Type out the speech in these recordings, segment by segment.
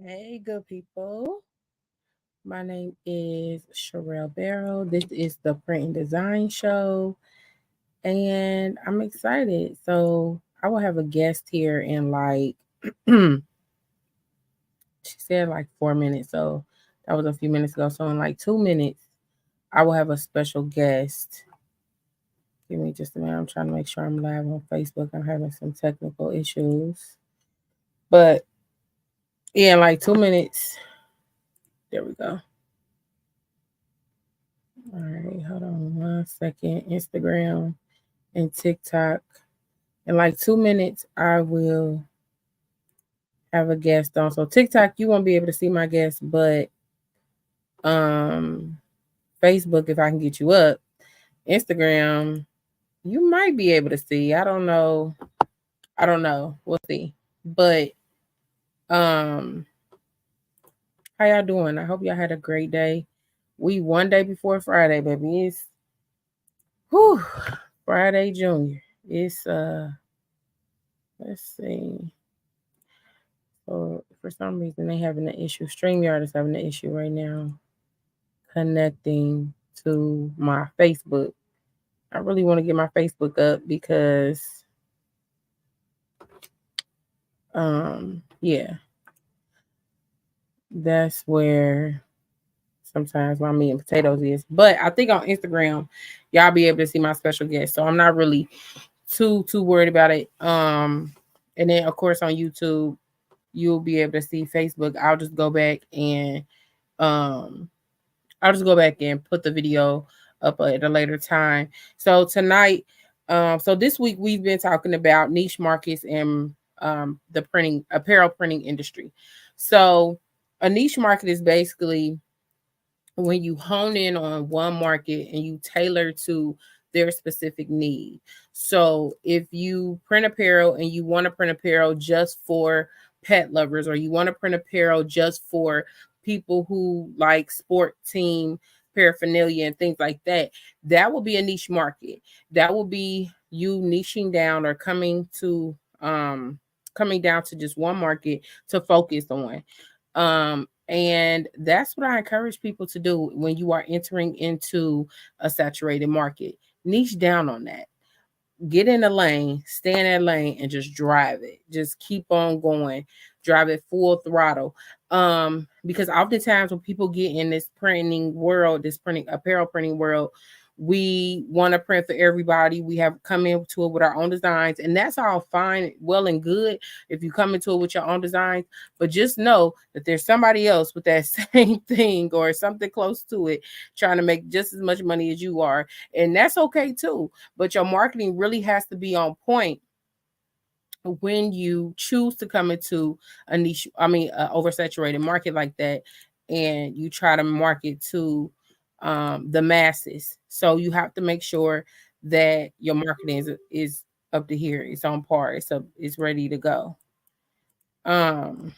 Hey, good people. My name is Sherelle Barrow. This is the Print and Design Show, and I'm excited. So, I will have a guest here in she said like 4 minutes. So, that was a few minutes ago. So, in like 2 minutes, I will have a special guest. Give me just a minute. I'm trying to make sure I'm live on Facebook. I'm having some technical issues. But, yeah, in like 2 minutes, there we go. All right, hold on 1 second. Instagram and TikTok. In like 2 minutes, I will have a guest on. So TikTok, you won't be able to see my guest, but um Facebook, if I can get you up, Instagram, you might be able to see. I don't know. I don't know. We'll see. But um how y'all doing? I hope y'all had a great day. We one day before Friday, baby. It's whew, Friday Junior. It's let's see. So for some reason they having an issue. StreamYard is having an issue right now connecting to my Facebook. I really want to get my Facebook up because yeah, that's where sometimes my meat and potatoes is. But I think on Instagram, y'all be able to see my special guest. So I'm not really too worried about it. And then of course on YouTube, you'll be able to see Facebook. Um I'll just go back and put the video up at a later time. So tonight, so this week we've been talking about niche markets and the apparel printing industry. So a niche market is basically when you hone in on one market and you tailor to their specific need. So if you print apparel and you want to print apparel just for pet lovers, or you want to print apparel just for people who like sport team paraphernalia and things like that, that will be a niche market. That will be you niching down or coming down to just one market to focus on. And that's what I encourage people to do when you are entering into a saturated market. Niche down on that. Get in the lane, stay in that lane, and just drive it. Just keep on going. Drive it full throttle. Because oftentimes when people get in this printing world, this printing apparel printing world, we want to print for everybody. We have come into it with our own designs, and that's all fine, well and good if you come into it with your own designs. But just know that there's somebody else with that same thing or something close to it trying to make just as much money as you are, and that's okay too. But your marketing really has to be on point when you choose to come into a niche, oversaturated market like that, and you try to market to the masses. So you have to make sure that your marketing is up to here. It's on par. It's ready to go. Um,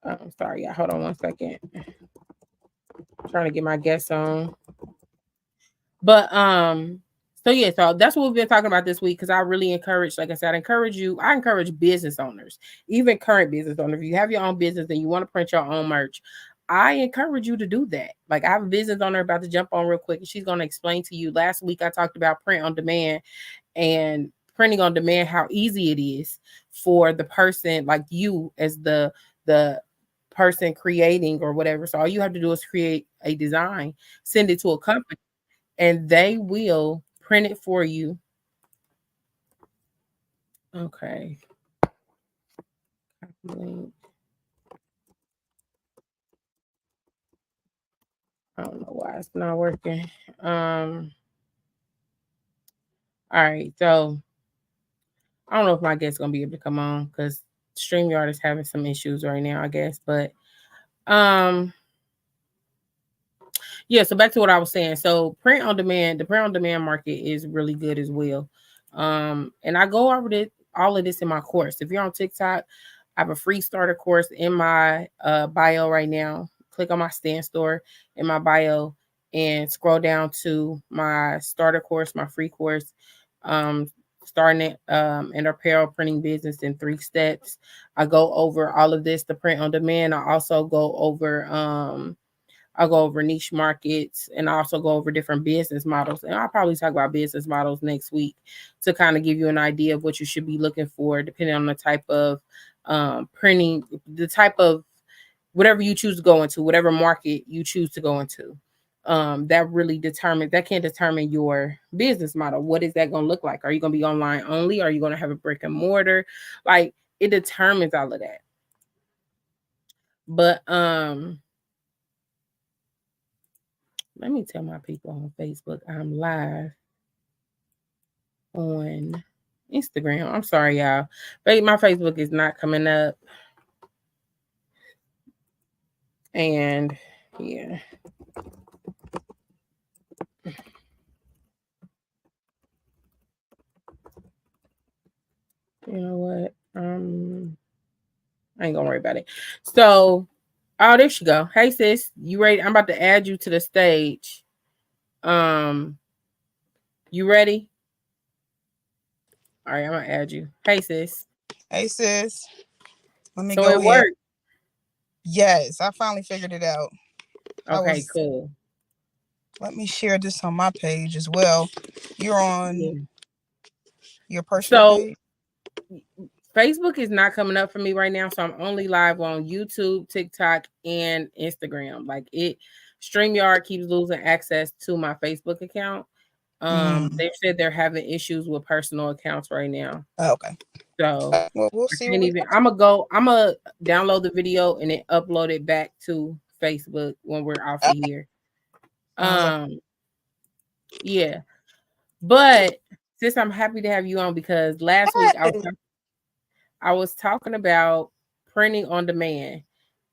I'm sorry, y'all. Hold on 1 second. Trying to get my guests on. But so yeah, so that's what we've been talking about this week because I really encourage, like I said, I encourage business owners, even current business owners. If you have your own business and you want to print your own merch, I encourage you to do that. Like I have a business owner about to jump on real quick and she's gonna explain to you. Last week I talked about print on demand and printing on demand, how easy it is for the person like you as the person creating or whatever. So all you have to do is create a design, send it to a company and they will print it for you. Okay. Link. I don't know why it's not working. All right. So I don't know if my guest's gonna be able to come on because StreamYard is having some issues right now, I guess. But um yeah, so back to what I was saying. So the print on demand market is really good as well. And I go over all of this in my course. If you're on TikTok, I have a free starter course in my bio right now. Click on my stand store in my bio and scroll down to my starter course, my free course, um, starting it an apparel printing business in 3 steps. I go over all of this, the print on demand. I also go over I'll go over niche markets, and I also go over different business models. And I'll probably talk about business models next week to kind of give you an idea of what you should be looking for, depending on the type of printing, the type of whatever you choose to go into, whatever market you choose to go into. That really determines, that can determine your business model. What is that going to look like? Are you going to be online only? Are you going to have a brick and mortar? Like, it determines all of that. But let me tell my people on Facebook I'm live on Instagram. I'm sorry, y'all. But my Facebook is not coming up. And yeah. You know what? I ain't gonna worry about it. So, oh, there she go. Hey sis, you ready? I'm about to add you to the stage. You ready? All right, I'm gonna add you. Hey sis. Hey sis, let me So go it here. worked. Yes, I finally figured it out. Okay, cool. Let me share this on my page as well. You're on Yeah. your personal So page? Facebook is not coming up for me right now, so I'm only live on YouTube, TikTok, and Instagram. Like it, StreamYard keeps losing access to my Facebook account. They've said they're having issues with personal accounts right now. Okay. So Well, we'll I see what can't we even. I'm gonna download the video and then upload it back to Facebook when we're off of here. sounds like. Yeah, but since I'm happy to have you on because last week I was talking about printing on demand,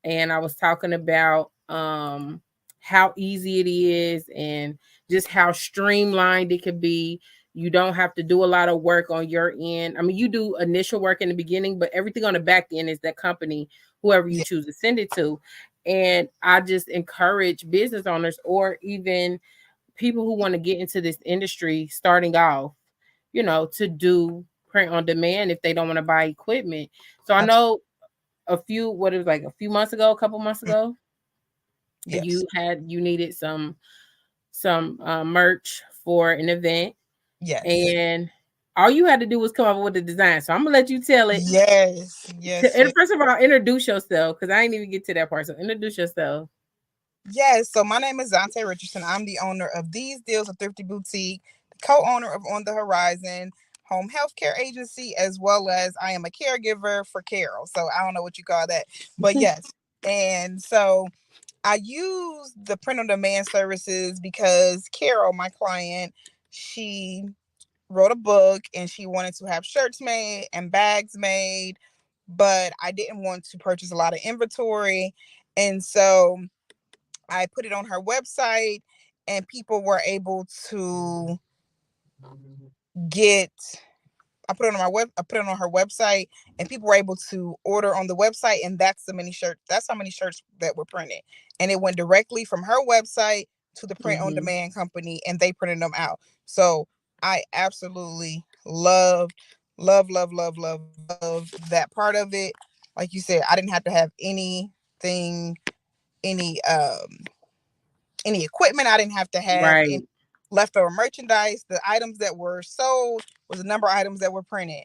and I was talking about how easy it is and just how streamlined it could be. You don't have to do a lot of work on your end. I mean, you do initial work in the beginning, but everything on the back end is that company, whoever you Yeah. choose to send it to. And I just encourage business owners or even people who want to get into this industry starting off, to do print on demand if they don't want to buy equipment. So I know what it was like a few months ago, a couple months ago, Yes. you needed some merch for an event, Yes. and all you had to do was come up with the design. So I'm gonna let you tell it. Yes. Yes. And first of all, introduce yourself because I didn't even get to that part. So introduce yourself. Yes. So my name is Zante Richardson. I'm the owner of These Deals, a Thrifty Boutique, co-owner of On the Horizon Home Healthcare Agency, as well as I am a caregiver for Carol. So I don't know what you call that, but yes. And so I use the print on demand services because Carol, my client, she wrote a book and she wanted to have shirts made and bags made, but I didn't want to purchase a lot of inventory. And so I put it on her website and people were able to get I put it on I put it on her website and people were able to order on the website, and that's how many shirts that were printed. And it went directly from her website to the print on Mm-hmm. demand company and they printed them out. So I absolutely love that part of it. Like you said, I didn't have to have anything, any equipment. I didn't have to have any Right. leftover merchandise. The items that were sold was the number of items that were printed,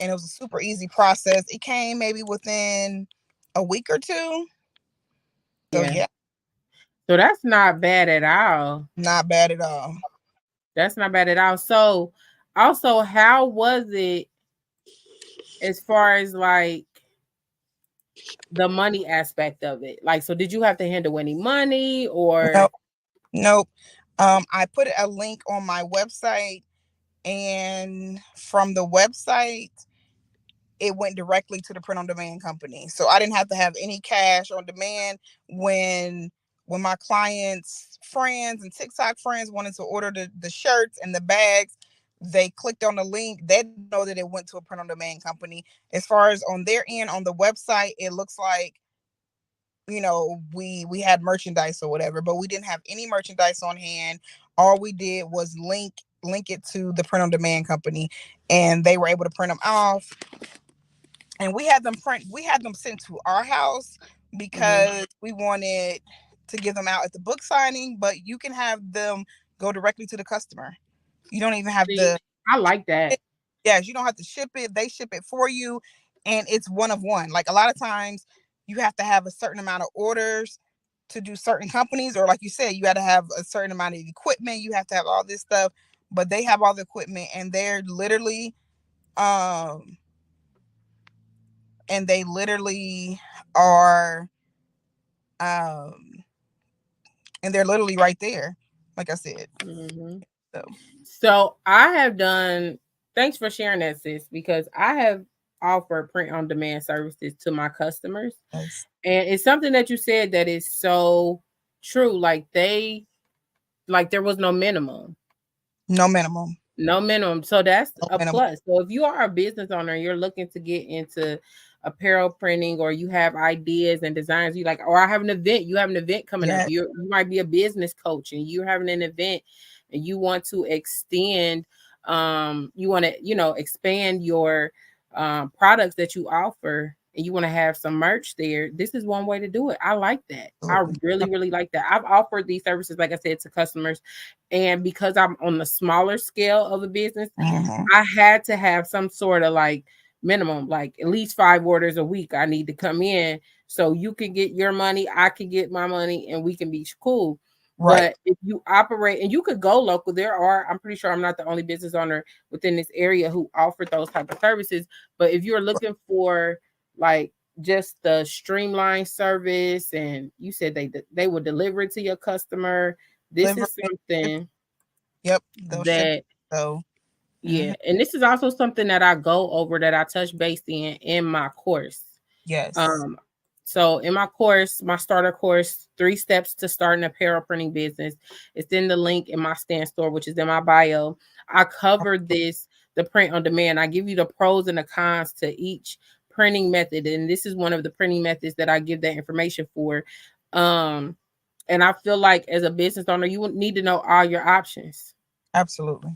and it was a super easy process. It came maybe within a week or two. So Yeah. yeah, So that's not bad at all. not bad at all. That's not bad at all. So also, how was it as far as like the money aspect of it? Like, so did you have to handle any money or? Nope, nope. I put a link on my website, and from the website, it went directly to the print on demand company. So I didn't have to have any cash on demand when my clients, friends and TikTok friends wanted to order the shirts and the bags, they clicked on the link. They know that it went to a print on demand company. As far as on their end on the website, it looks like we had merchandise or whatever, but we didn't have any merchandise on hand. All we did was link it to the print on demand company, and they were able to print them off, and we had them sent to our house because we wanted to give them out at the book signing, but you can have them go directly to the customer. You don't even have See, I like that. Yes, you don't have to ship it. They ship it for you, and it's one of one. Like a lot of times, you have to have a certain amount of orders to do certain companies, or like you said, you got to have a certain amount of equipment. You have to have all this stuff, but they have all the equipment, and they're literally, um, and they literally are, um, and they're literally right there. Like I said, So I have done. Thanks for sharing that, sis, because I have offered print on demand services to my customers, yes. and it's something that you said that is so true. Like there was no minimum. No minimum. No minimum. So that's No a minimum. plus. So if you are a business owner, you're looking to get into apparel printing, or you have ideas and designs, you like, or I have an event, you have an event coming up. Yes. You might be a business coach and you're having an event and you want to extend, you want to, expand your products that you offer, and you want to have some merch there. This is one way to do it. I like that. I really, really like that. I've offered these services, like I said, to customers. And because I'm on the smaller scale of a business, I had to have some sort of like minimum, like at least 5 orders a week I need to come in, so you can get your money, I can get my money, and we can be cool. Right. But if you operate, and you could go local, I'm pretty sure I'm not the only business owner within this area who offered those type of services. But if you're looking for like just the streamlined service, and you said they would deliver it to your customer, this is something Yep, they'll ship that so yeah, and this is also something that I go over, that I touch base in my course. yes. So in my course, my starter course, 3 steps to start an apparel printing business, it's in the link in my Stan Store, which is in my bio. I covered the print on demand. I give you the pros and the cons to each printing method, and this is one of the printing methods that I give that information for. And I feel like as a business owner, you would need to know all your options. Absolutely.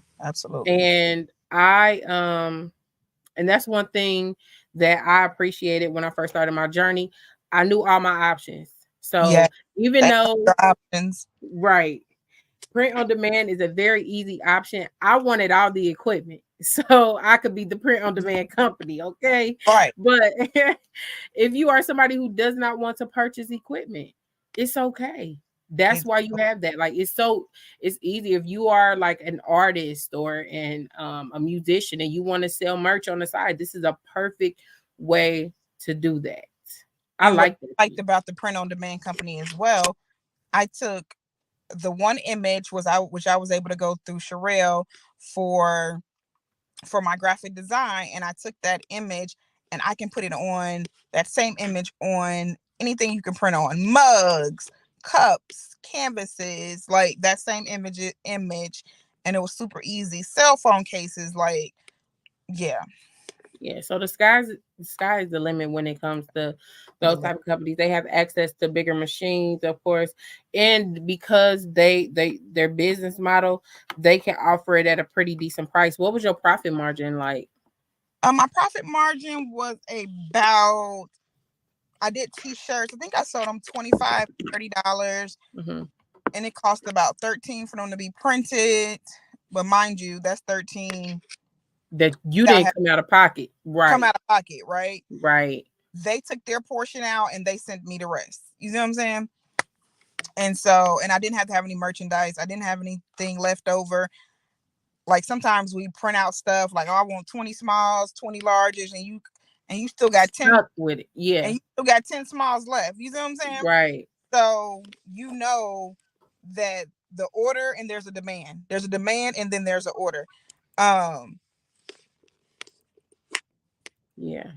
And and that's one thing that I appreciated when I first started my journey. I knew all my options. So even though options, right, print on demand is a very easy option, I wanted all the equipment so I could be the print on demand company. Okay. Right. But if you are somebody who does not want to purchase equipment, it's okay. That's why you have that. Like it's easy if you are like an artist or a musician and you want to sell merch on the side. This is a perfect way to do that. I like that. Liked about the print on demand company as well. I took the one image which I was able to go through Sherelle for my graphic design, and I took that image and I can put it on that same image on anything you can print on, mugs, cups, canvases, like that same image, and it was super easy. Cell phone cases, like yeah. So the sky is the limit when it comes to those type of companies. They have access to bigger machines, of course, and because their business model, they can offer it at a pretty decent price. What was your profit margin like? My profit margin was about, I did t-shirts. I think I sold them $25, $30. And it cost about $13 for them to be printed. But mind you, that's $13 that you didn't come out of pocket. Right. Come out of pocket, right? Right. They took their portion out and they sent me the rest. You see what I'm saying? And so, and I didn't have to have any merchandise. I didn't have anything left over. Like sometimes we print out stuff like, oh, I want 20 smalls, 20 larges, and you still got 10 with it. Yeah. And you still got 10 smalls left. You see what I'm saying? Right. So you know that the order and there's a demand. There's a demand and then there's an order. Yeah.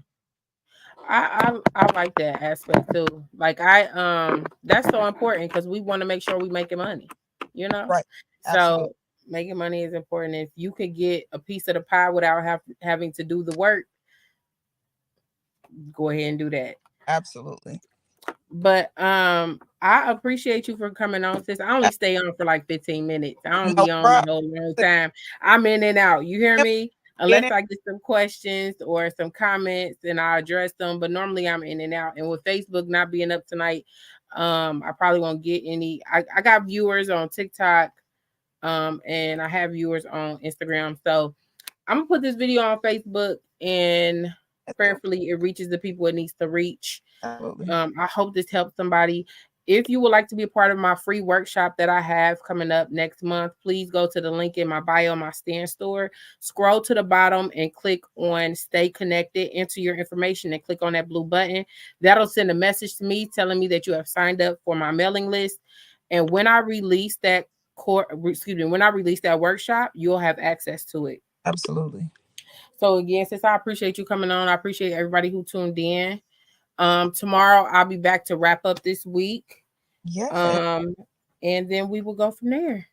I like that aspect too. Like that's so important because we want to make sure we making money, Right. Absolutely. So making money is important. If you could get a piece of the pie without having to do the work, go ahead and do that. Absolutely. But I appreciate you for coming on, sis. I only stay on for like 15 minutes. I don't No be on the problem. whole long time. I'm in and out. You hear me? Unless I get some questions or some comments and I address them. But normally I'm in and out. And with Facebook not being up tonight, I probably won't get any. I got viewers on TikTok, and I have viewers on Instagram. So I'm gonna put this video on Facebook, and prayerfully it reaches the people it needs to reach. I hope this helps somebody. If you would like to be a part of my free workshop that I have coming up next month, please go to the link in my bio, my Stan Store. Scroll to the bottom and click on Stay Connected. Enter your information and click on that blue button. That'll send a message to me telling me that you have signed up for my mailing list. And when I release that workshop, you'll have access to it. Absolutely. So again, sis, I appreciate you coming on. I appreciate everybody who tuned in. Tomorrow I'll be back to wrap up this week. Yeah. And then we will go from there.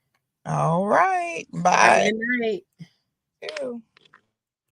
All right. Bye. Have a good night. Ew.